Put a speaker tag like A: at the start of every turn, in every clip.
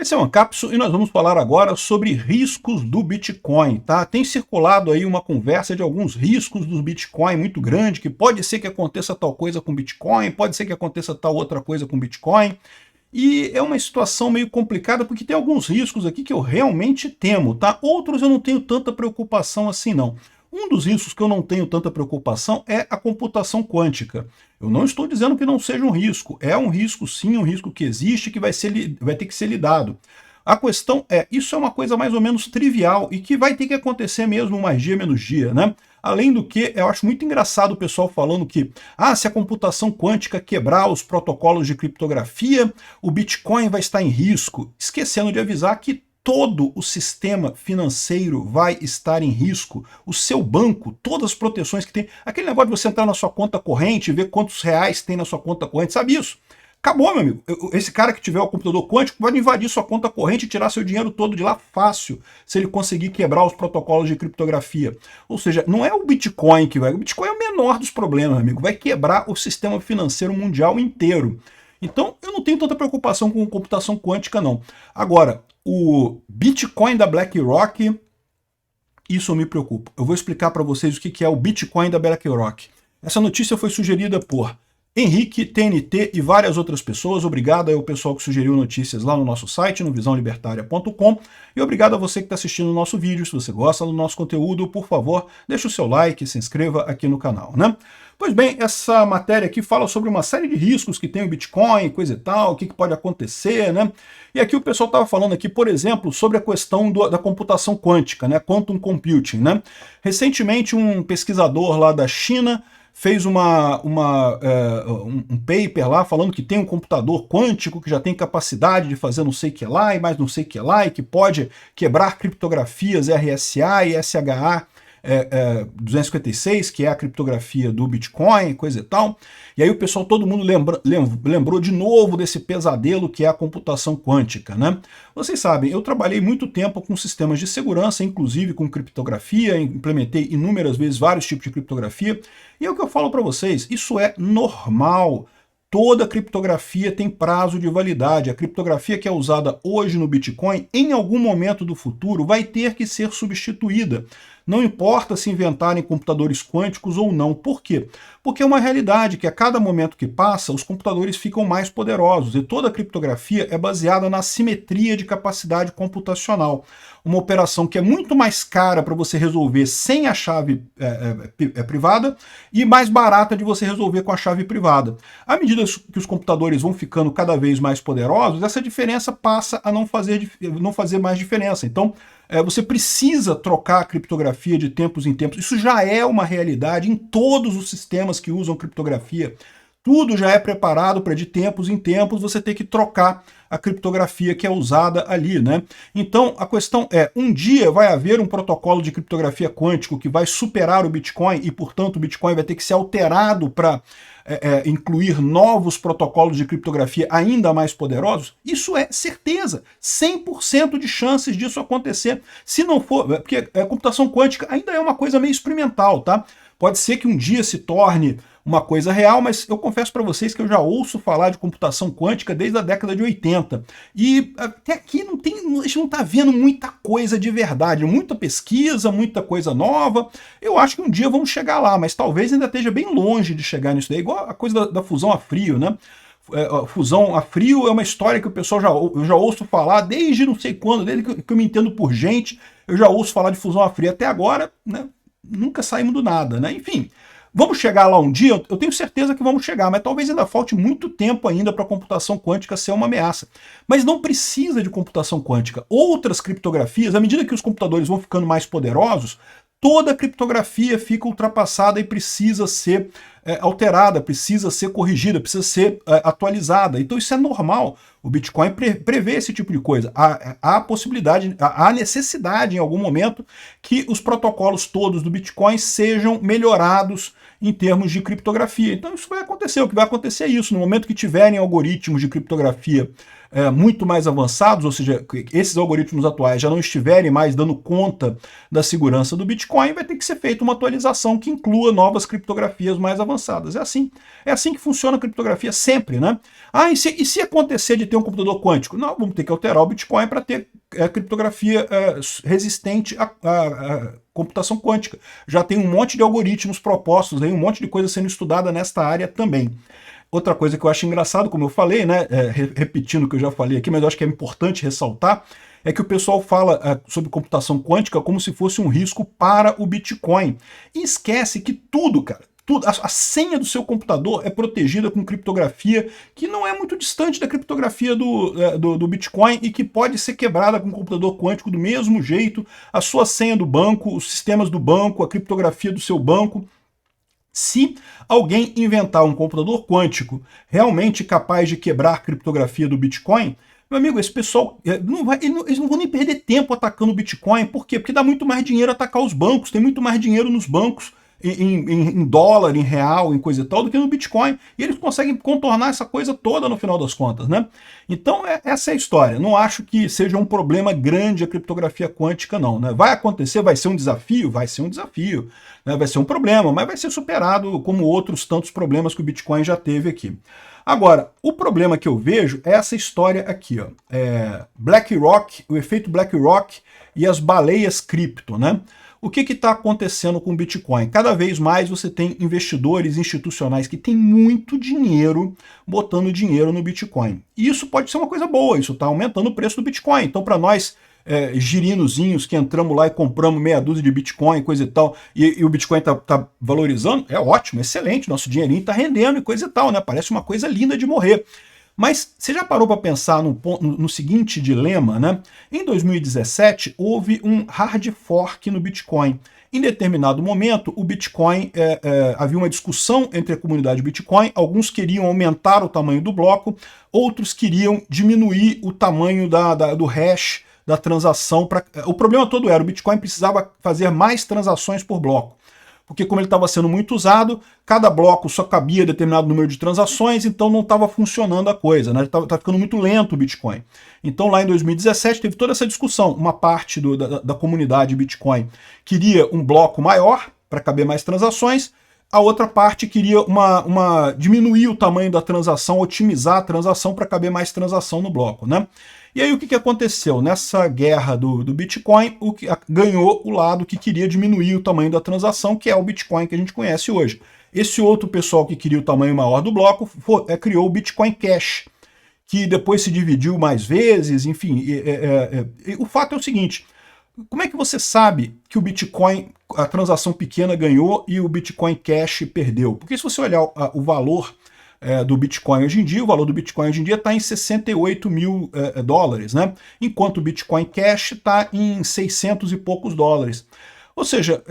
A: Esse é o Ancapsu e nós vamos falar agora sobre riscos do Bitcoin, tá? Tem circulado aí uma conversa de alguns riscos do Bitcoin muito grande, que pode ser que aconteça tal coisa com Bitcoin, pode ser que aconteça tal outra coisa com Bitcoin, e é uma situação meio complicada porque tem alguns riscos aqui que eu realmente temo, tá? Outros eu não tenho tanta preocupação assim não. Um dos riscos que eu não tenho tanta preocupação é a computação quântica. Eu não estou dizendo que não seja um risco. É um risco sim, um risco que existe, que vai ter que ser lidado. A questão é, isso é uma coisa mais ou menos trivial e que vai ter que acontecer mesmo mais dia menos dia, né? Além do que, eu acho muito engraçado o pessoal falando que se a computação quântica quebrar os protocolos de criptografia, o Bitcoin vai estar em risco, esquecendo de avisar que todo o sistema financeiro vai estar em risco. O seu banco, todas as proteções que tem, aquele negócio de você entrar na sua conta corrente e ver quantos reais tem na sua conta corrente, sabe isso? Acabou, meu amigo. Esse cara que tiver o computador quântico vai invadir sua conta corrente e tirar seu dinheiro todo de lá fácil, se ele conseguir quebrar os protocolos de criptografia. Ou seja, não é o Bitcoin que vai... O Bitcoin é o menor dos problemas, meu amigo. Vai quebrar o sistema financeiro mundial inteiro. Então, eu não tenho tanta preocupação com computação quântica, não. Agora, o Bitcoin da BlackRock, isso eu me preocupo. Eu vou explicar para vocês o que é o Bitcoin da BlackRock. Essa notícia foi sugerida por Henrique, TNT e várias outras pessoas. Obrigado ao pessoal que sugeriu notícias lá no nosso site, no visãolibertaria.com. E obrigado a você que está assistindo o nosso vídeo. Se você gosta do nosso conteúdo, por favor, deixe o seu like e se inscreva aqui no canal, né? Pois bem, essa matéria aqui fala sobre uma série de riscos que tem o Bitcoin, coisa e tal, o que pode acontecer, né? E aqui o pessoal estava falando aqui, por exemplo, sobre a questão da computação quântica, né? Quantum computing, né? Recentemente, um pesquisador lá da China fez um paper lá falando que tem um computador quântico que já tem capacidade de fazer não sei o que lá e mais não sei o que lá, e que pode quebrar criptografias RSA e SHA 256, que é a criptografia do Bitcoin, coisa e tal. E aí o pessoal, todo mundo lembrou de novo desse pesadelo que é a computação quântica, né? Vocês sabem, eu trabalhei muito tempo com sistemas de segurança, inclusive com criptografia, implementei inúmeras vezes vários tipos de criptografia, e é o que eu falo para vocês, isso é normal. Toda criptografia tem prazo de validade. A criptografia que é usada hoje no Bitcoin, em algum momento do futuro, vai ter que ser substituída. Não importa se inventarem computadores quânticos ou não. Por quê? Porque é uma realidade que a cada momento que passa, os computadores ficam mais poderosos e toda a criptografia é baseada na simetria de capacidade computacional. Uma operação que é muito mais cara para você resolver sem a chave privada e mais barata de você resolver com a chave privada. À medida que os computadores vão ficando cada vez mais poderosos, essa diferença passa a não fazer mais diferença. Então, você precisa trocar a criptografia de tempos em tempos. Isso já é uma realidade em todos os sistemas que usam criptografia. Tudo já é preparado para de tempos em tempos você ter que trocar a criptografia que é usada ali, né? Então a questão é, um dia vai haver um protocolo de criptografia quântico que vai superar o Bitcoin e, portanto, o Bitcoin vai ter que ser alterado para incluir novos protocolos de criptografia ainda mais poderosos? Isso é certeza, 100% de chances disso acontecer. Se não for, porque a computação quântica ainda é uma coisa meio experimental, tá? Pode ser que um dia se torne uma coisa real, mas eu confesso para vocês que eu já ouço falar de computação quântica desde a década de 80. E até aqui a gente não está vendo muita coisa de verdade, muita pesquisa, muita coisa nova. Eu acho que um dia vamos chegar lá, mas talvez ainda esteja bem longe de chegar nisso daí, igual a coisa da fusão a frio, né? Fusão a frio é uma história que o pessoal eu já ouço falar desde não sei quando, desde que eu me entendo por gente, eu já ouço falar de fusão a frio. Até agora, né, nunca saímos do nada, né? Enfim, vamos chegar lá um dia? Eu tenho certeza que vamos chegar, mas talvez ainda falte muito tempo ainda para a computação quântica ser uma ameaça. Mas não precisa de computação quântica. Outras criptografias, à medida que os computadores vão ficando mais poderosos, toda a criptografia fica ultrapassada e precisa ser alterada, precisa ser corrigida, precisa ser atualizada. Então isso é normal. O Bitcoin prevê esse tipo de coisa. Há possibilidade, há necessidade em algum momento que os protocolos todos do Bitcoin sejam melhorados em termos de criptografia. Então isso vai acontecer. O que vai acontecer é isso. No momento que tiverem algoritmos de criptografia muito mais avançados, ou seja, esses algoritmos atuais já não estiverem mais dando conta da segurança do Bitcoin, vai ter que ser feita uma atualização que inclua novas criptografias mais avançadas. É assim que funciona a criptografia sempre, né? Ah, e se acontecer de ter um computador quântico? Não, vamos ter que alterar o Bitcoin para ter criptografia resistente à computação quântica. Já tem um monte de algoritmos propostos, aí, um monte de coisa sendo estudada nesta área também. Outra coisa que eu acho engraçado, como eu falei, né, repetindo o que eu já falei aqui, mas eu acho que é importante ressaltar, é que o pessoal fala sobre computação quântica como se fosse um risco para o Bitcoin. E esquece que tudo, cara, tudo, a senha do seu computador é protegida com criptografia que não é muito distante da criptografia do Bitcoin e que pode ser quebrada com um computador quântico do mesmo jeito. A sua senha do banco, os sistemas do banco, a criptografia do seu banco. Se alguém inventar um computador quântico realmente capaz de quebrar a criptografia do Bitcoin, meu amigo, esse pessoal eles não vão nem perder tempo atacando o Bitcoin. Por quê? Porque dá muito mais dinheiro atacar os bancos, tem muito mais dinheiro nos bancos, em dólar, em real, em coisa e tal, do que no Bitcoin. E eles conseguem contornar essa coisa toda no final das contas, né? Então, essa é a história. Não acho que seja um problema grande a criptografia quântica, não, né? Vai acontecer, vai ser um desafio? Vai ser um desafio, né? Vai ser um problema, mas vai ser superado como outros tantos problemas que o Bitcoin já teve aqui. Agora, o problema que eu vejo é essa história aqui, ó. BlackRock, o efeito BlackRock e as baleias cripto, né? O que está acontecendo com o Bitcoin? Cada vez mais você tem investidores institucionais que têm muito dinheiro botando dinheiro no Bitcoin. E isso pode ser uma coisa boa, isso está aumentando o preço do Bitcoin. Então, para nós, girinozinhos que entramos lá e compramos meia dúzia de Bitcoin, coisa e tal, e o Bitcoin está valorizando, é ótimo, excelente, nosso dinheirinho está rendendo e coisa e tal, né? Parece uma coisa linda de morrer. Mas você já parou para pensar no seguinte dilema, né? Em 2017, houve um hard fork no Bitcoin. Em determinado momento, o Bitcoin, havia uma discussão entre a comunidade Bitcoin, alguns queriam aumentar o tamanho do bloco, outros queriam diminuir o tamanho do hash da transação. O problema todo era, o Bitcoin precisava fazer mais transações por bloco. Porque como ele estava sendo muito usado, cada bloco só cabia determinado número de transações, então não estava funcionando a coisa, né? Estava ficando muito lento o Bitcoin. Então lá em 2017 teve toda essa discussão. Uma parte da comunidade Bitcoin queria um bloco maior para caber mais transações, a outra parte queria diminuir o tamanho da transação, otimizar a transação para caber mais transação no bloco, né? E aí o que aconteceu? Nessa guerra do Bitcoin, ganhou o lado que queria diminuir o tamanho da transação, que é o Bitcoin que a gente conhece hoje. Esse outro pessoal que queria o tamanho maior do bloco criou o Bitcoin Cash, que depois se dividiu mais vezes, enfim. O fato é o seguinte, como é que você sabe que o Bitcoin, a transação pequena ganhou e o Bitcoin Cash perdeu? Porque se você olhar o valor do Bitcoin hoje em dia, o valor do Bitcoin hoje em dia está em 68 mil dólares, né? Enquanto o Bitcoin Cash está em 600 e poucos dólares. Ou seja,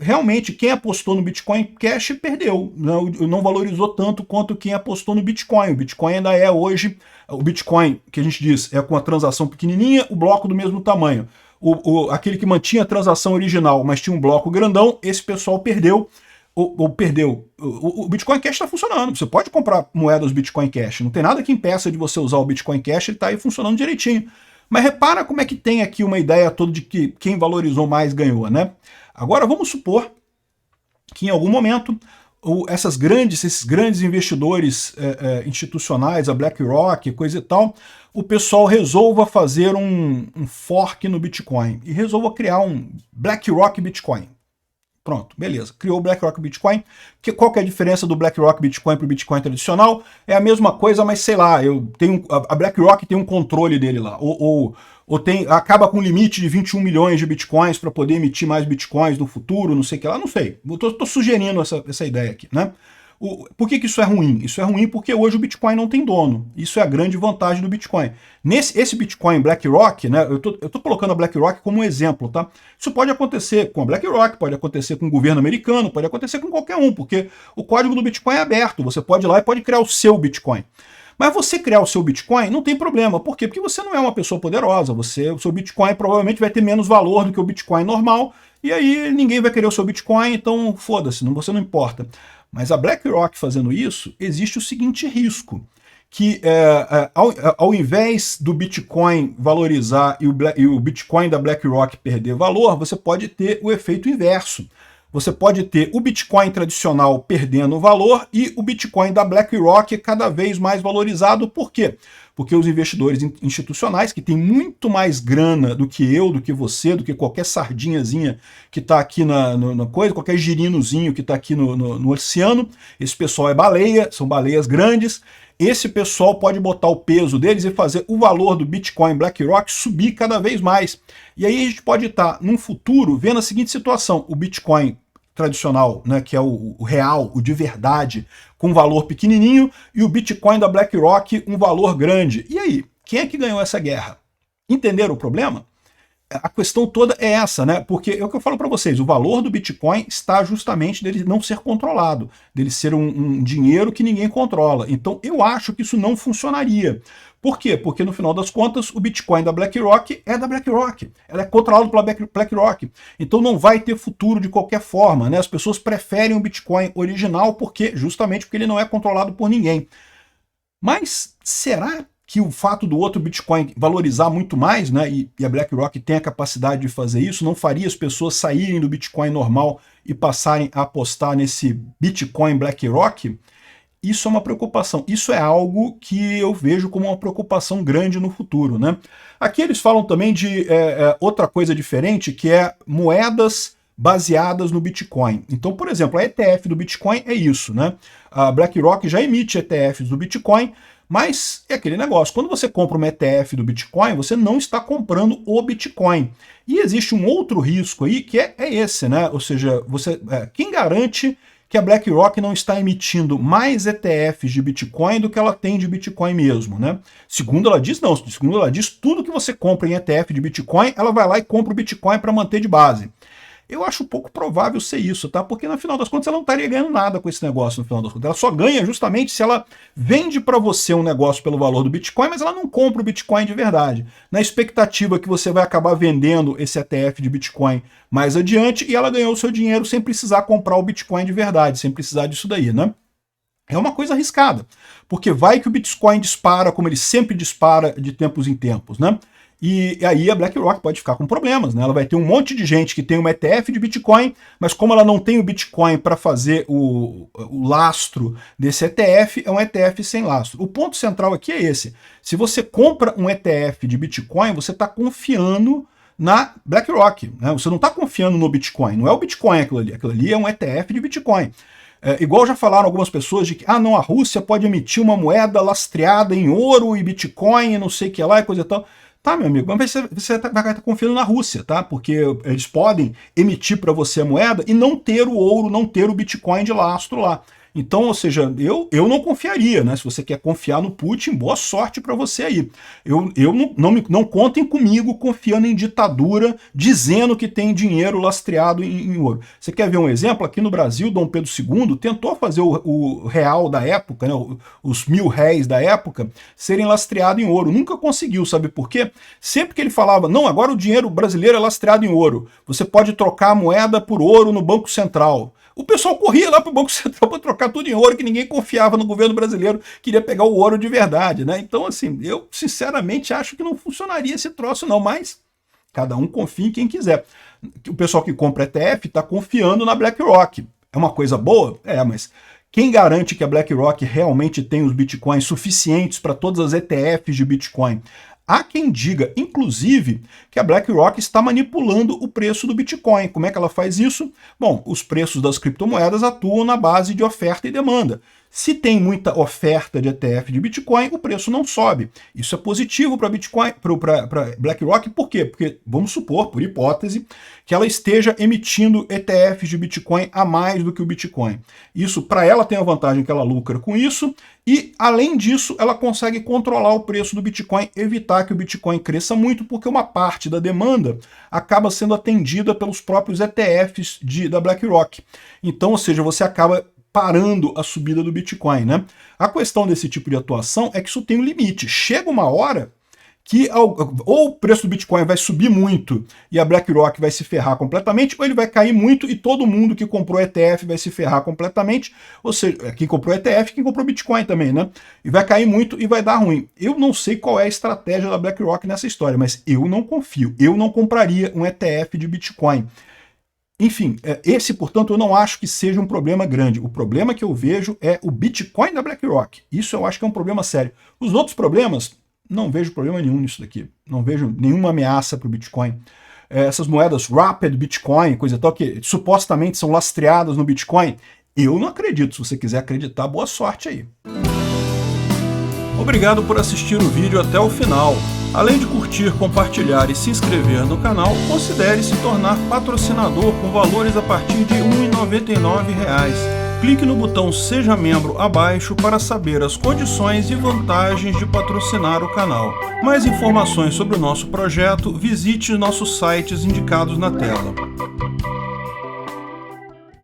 A: realmente quem apostou no Bitcoin Cash perdeu, não valorizou tanto quanto quem apostou no Bitcoin. O Bitcoin ainda é hoje, o Bitcoin que a gente diz é com a transação pequenininha, o bloco do mesmo tamanho. Aquele que mantinha a transação original, mas tinha um bloco grandão, esse pessoal perdeu. O Bitcoin Cash está funcionando. Você pode comprar moedas Bitcoin Cash. Não tem nada que impeça de você usar o Bitcoin Cash, ele está aí funcionando direitinho. Mas repara como é que tem aqui uma ideia toda de que quem valorizou mais ganhou, né? Agora vamos supor que em algum momento esses grandes investidores institucionais, a BlackRock, coisa e tal, o pessoal resolva fazer um fork no Bitcoin e resolva criar um BlackRock Bitcoin. Pronto, beleza. Criou o BlackRock Bitcoin. Qual que é a diferença do BlackRock Bitcoin para o Bitcoin tradicional? É a mesma coisa, mas sei lá, a BlackRock tem um controle dele lá. Ou acaba com um limite de 21 milhões de Bitcoins para poder emitir mais Bitcoins no futuro, não sei o que lá, não sei. Estou sugerindo essa ideia aqui, né? Por que isso é ruim? Isso é ruim porque hoje o Bitcoin não tem dono. Isso é a grande vantagem do Bitcoin. Esse Bitcoin BlackRock, né, eu tô colocando a BlackRock como um exemplo, tá? Isso pode acontecer com a BlackRock, pode acontecer com o governo americano, pode acontecer com qualquer um, porque o código do Bitcoin é aberto. Você pode ir lá e pode criar o seu Bitcoin. Mas você criar o seu Bitcoin não tem problema. Por quê? Porque você não é uma pessoa poderosa. O seu Bitcoin provavelmente vai ter menos valor do que o Bitcoin normal, e aí ninguém vai querer o seu Bitcoin, então foda-se, você não importa. Mas a BlackRock fazendo isso, existe o seguinte risco, que ao invés do Bitcoin valorizar e o Bitcoin da BlackRock perder valor, você pode ter o efeito inverso. Você pode ter o Bitcoin tradicional perdendo valor e o Bitcoin da BlackRock cada vez mais valorizado. Por quê? Porque os investidores institucionais, que têm muito mais grana do que eu, do que você, do que qualquer sardinhazinha que está aqui na coisa, qualquer girinozinho que está aqui no oceano, esse pessoal é baleia, são baleias grandes. Esse pessoal pode botar o peso deles e fazer o valor do Bitcoin BlackRock subir cada vez mais. E aí a gente pode estar, num futuro, vendo a seguinte situação: o Bitcoin tradicional, né, que é o real, o de verdade, com valor pequenininho, e o Bitcoin da BlackRock, um valor grande. E aí, quem é que ganhou essa guerra? Entenderam o problema? A questão toda é essa, né? Porque é o que eu falo para vocês, o valor do Bitcoin está justamente dele não ser controlado, dele ser um dinheiro que ninguém controla. Então eu acho que isso não funcionaria. Por quê? Porque no final das contas o Bitcoin da BlackRock é da BlackRock. Ela é controlada pela BlackRock. Então não vai ter futuro de qualquer forma, né? As pessoas preferem o Bitcoin original justamente porque ele não é controlado por ninguém. Mas será que o fato do outro Bitcoin valorizar muito mais, né, e a BlackRock tem a capacidade de fazer isso, não faria as pessoas saírem do Bitcoin normal e passarem a apostar nesse Bitcoin BlackRock? Isso é uma preocupação. Isso é algo que eu vejo como uma preocupação grande no futuro, né? Aqui eles falam também de outra coisa diferente, que é moedas baseadas no Bitcoin. Então, por exemplo, a ETF do Bitcoin é isso, né? A BlackRock já emite ETFs do Bitcoin, mas é aquele negócio, quando você compra uma ETF do Bitcoin, você não está comprando o Bitcoin. E existe um outro risco aí, que é esse, né? Ou seja, quem garante que a BlackRock não está emitindo mais ETFs de Bitcoin do que ela tem de Bitcoin mesmo, né? Segundo ela diz, não. Segundo ela diz, tudo que você compra em ETF de Bitcoin, ela vai lá e compra o Bitcoin para manter de base. Eu acho pouco provável ser isso, tá? Porque no final das contas ela não estaria ganhando nada com esse negócio, no final das contas. Ela só ganha justamente se ela vende para você um negócio pelo valor do Bitcoin, mas ela não compra o Bitcoin de verdade. Na expectativa que você vai acabar vendendo esse ETF de Bitcoin mais adiante e ela ganhou o seu dinheiro sem precisar comprar o Bitcoin de verdade, sem precisar disso daí, né? É uma coisa arriscada, porque vai que o Bitcoin dispara como ele sempre dispara de tempos em tempos, né? E aí a BlackRock pode ficar com problemas, né? Ela vai ter um monte de gente que tem uma ETF de Bitcoin, mas como ela não tem o Bitcoin para fazer o lastro desse ETF, é um ETF sem lastro. O ponto central aqui é esse. Se você compra um ETF de Bitcoin, você está confiando na BlackRock, né? Você não está confiando no Bitcoin, não é o Bitcoin aquilo ali é um ETF de Bitcoin. Igual já falaram algumas pessoas de que, não, a Rússia pode emitir uma moeda lastreada em ouro e Bitcoin e não sei o que lá e coisa e tal. Tá, meu amigo, mas você vai estar confiando na Rússia, tá? Porque eles podem emitir para você a moeda e não ter o ouro, não ter o Bitcoin de lastro lá. Então, ou seja, eu não confiaria, né? Se você quer confiar no Putin, boa sorte para você aí. Não contem comigo confiando em ditadura, dizendo que tem dinheiro lastreado em ouro. Você quer ver um exemplo? Aqui no Brasil, Dom Pedro II tentou fazer o real da época, né? Os 1000 réis da época, serem lastreados em ouro. Nunca conseguiu, sabe por quê? Sempre que ele falava, não, agora o dinheiro brasileiro é lastreado em ouro. Você pode trocar a moeda por ouro no Banco Central. O pessoal corria lá para o Banco Central para trocar tudo em ouro, que ninguém confiava no governo brasileiro, queria pegar o ouro de verdade, né? Então, assim, eu sinceramente acho que não funcionaria esse troço não, mas cada um confia em quem quiser. O pessoal que compra ETF está confiando na BlackRock. É uma coisa boa? Mas quem garante que a BlackRock realmente tem os bitcoins suficientes para todas as ETFs de Bitcoin? Há quem diga, inclusive, que a BlackRock está manipulando o preço do Bitcoin. Como é que ela faz isso? Bom, os preços das criptomoedas atuam na base de oferta e demanda. Se tem muita oferta de ETF de Bitcoin, o preço não sobe. Isso é positivo para Bitcoin, para BlackRock, por quê? Porque vamos supor, por hipótese, que ela esteja emitindo ETFs de Bitcoin a mais do que o Bitcoin. Isso, para ela, tem a vantagem que ela lucra com isso, e, além disso, ela consegue controlar o preço do Bitcoin, evitar que o Bitcoin cresça muito, porque uma parte da demanda acaba sendo atendida pelos próprios ETFs da BlackRock. Então, ou seja, você acaba parando a subida do Bitcoin, né? A questão desse tipo de atuação é que isso tem um limite. Chega uma hora que ou o preço do Bitcoin vai subir muito e a BlackRock vai se ferrar completamente, ou ele vai cair muito e todo mundo que comprou ETF vai se ferrar completamente, ou seja, quem comprou ETF, quem comprou Bitcoin também, né? E vai cair muito e vai dar ruim. Eu não sei qual é a estratégia da BlackRock nessa história, mas eu não confio. Eu não compraria um ETF de Bitcoin. Enfim, esse, portanto, eu não acho que seja um problema grande. O problema que eu vejo é o Bitcoin da BlackRock. Isso eu acho que é um problema sério. Os outros problemas, não vejo problema nenhum nisso daqui. Não vejo nenhuma ameaça para o Bitcoin. Essas moedas Rapid Bitcoin, coisa e tal, que supostamente são lastreadas no Bitcoin, eu não acredito. Se você quiser acreditar, boa sorte aí. Obrigado por assistir o vídeo até o final. Além de curtir, compartilhar e se inscrever no canal, considere se tornar patrocinador com valores a partir de R$ 1,99. Clique no botão Seja Membro abaixo para saber as condições e vantagens de patrocinar o canal. Mais informações sobre o nosso projeto, visite nossos sites indicados na tela.